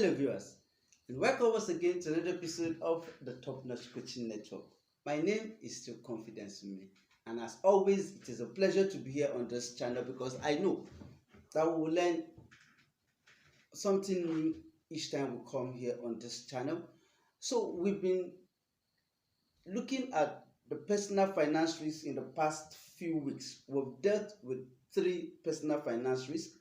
Hello, viewers, and welcome once again to another episode of the Top Notch Coaching Network. My name is still Confidence in Me, and as always, it is a pleasure to be here on this channel because I know that we will learn something new each time we come here on this channel. So, we've been looking at the personal finance risk in the past few weeks. We've dealt with three personal finance risks.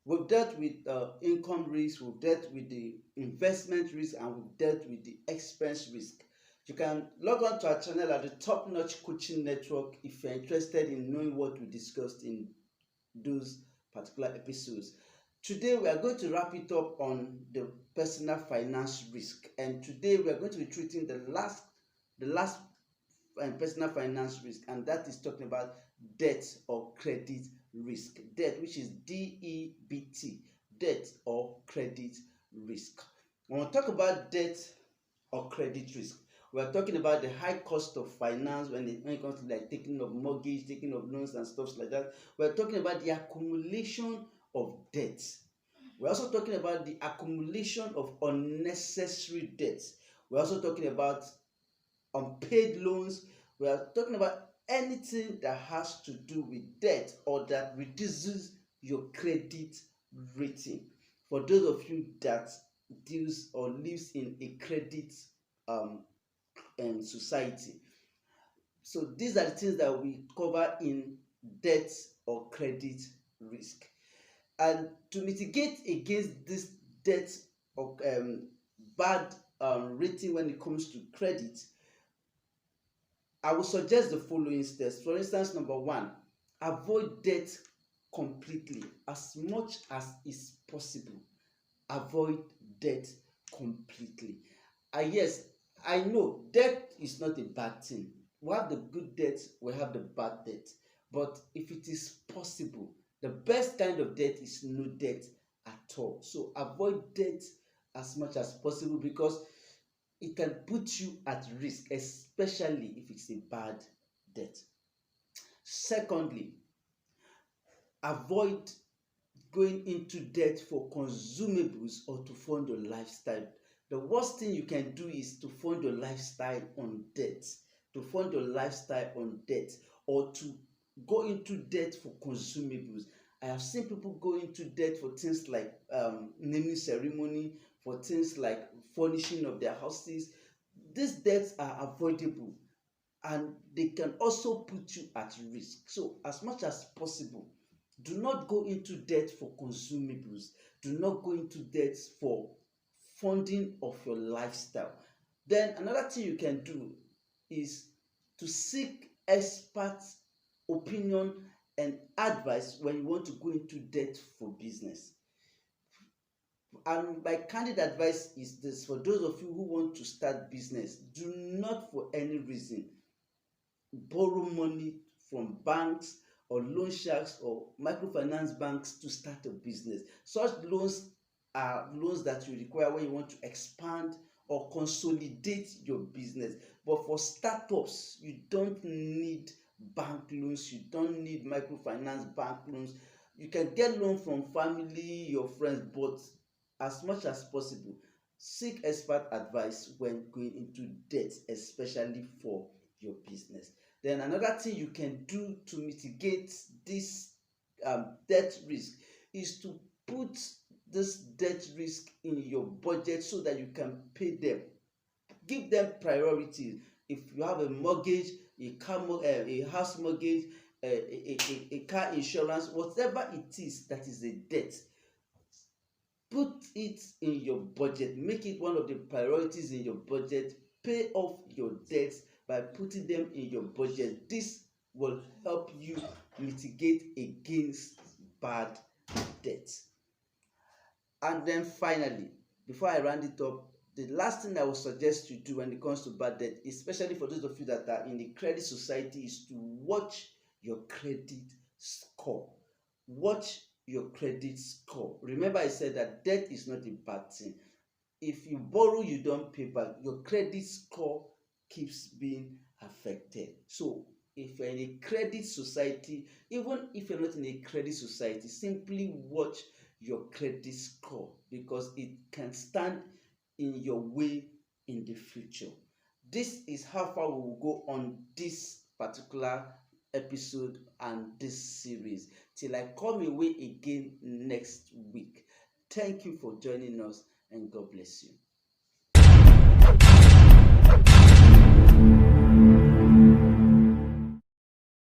We've dealt with income risk, we've dealt with the investment risk, and we've dealt with the expense risk. You can log on to our channel at the Top Notch Coaching Network if you're interested in knowing what we discussed in those particular episodes. Today we are going to wrap it up on the personal finance risk, and today we are going to be treating the last personal finance risk, and that is talking about debt or credit risk. Debt, which is DEBT, debt or credit risk. When we talk about debt or credit risk, we are talking about the high cost of finance when it comes to like taking of mortgage, taking of loans and stuff like that. We are talking about the accumulation of debt. We're also talking about the accumulation of unnecessary debts. We're also talking about unpaid loans. We are talking about anything that has to do with debt or that reduces your credit rating. For those of you that deals or lives in a credit um, society. So these are the things that we cover in debt or credit risk. And to mitigate against this debt or bad rating when it comes to credit, I would suggest the following steps. For instance, number one, avoid debt completely as much as is possible. Avoid debt completely. Yes, I know debt is not a bad thing. We have the good debt, we have the bad debt. But if it is possible, the best kind of debt is no debt at all. So avoid debt as much as possible because it can put you at risk, especially if it's a bad debt. Secondly, avoid going into debt for consumables or to fund your lifestyle. The worst thing you can do is to fund your lifestyle on debt, or to go into debt for consumables. I have seen people go into debt for things like naming ceremony, for things like furnishing of their houses. These debts are avoidable and they can also put you at risk. So as much as possible, do not go into debt for consumables. Do not go into debt for funding of your lifestyle. Then another thing you can do is to seek expert opinion and advice when you want to go into debt for business. And my candid advice is this: for those of you who want to start business, do not for any reason borrow money from banks or loan sharks or microfinance banks to start a business. Such loans are loans that you require when you want to expand or consolidate your business. But for startups, you don't need bank loans, you don't need microfinance bank loans. You can get loan from family, your friends, but as much as possible, seek expert advice when going into debt, especially for your business. Then another thing you can do to mitigate this debt risk is to put this debt risk in your budget so that you can pay them. Give them priority. If you have a mortgage, a house mortgage, a car insurance, whatever it is that is a debt, put it in your budget. Make it one of the priorities in your budget. Pay off your debts by putting them in your budget. This will help you mitigate against bad debt. And then finally, before I round it up, the last thing I would suggest you do when it comes to bad debt, especially for those of you that are in the credit society, is to watch your credit score. Watch your credit score. Remember, I said that debt is not a bad thing. If you borrow, you don't pay back, your credit score keeps being affected. So if you're in a credit society, even if you're not in a credit society, simply watch your credit score because it can stand in your way in the future. This is how far we will go on this particular episode and this series till I come away again next week. Thank you for joining us and God bless you.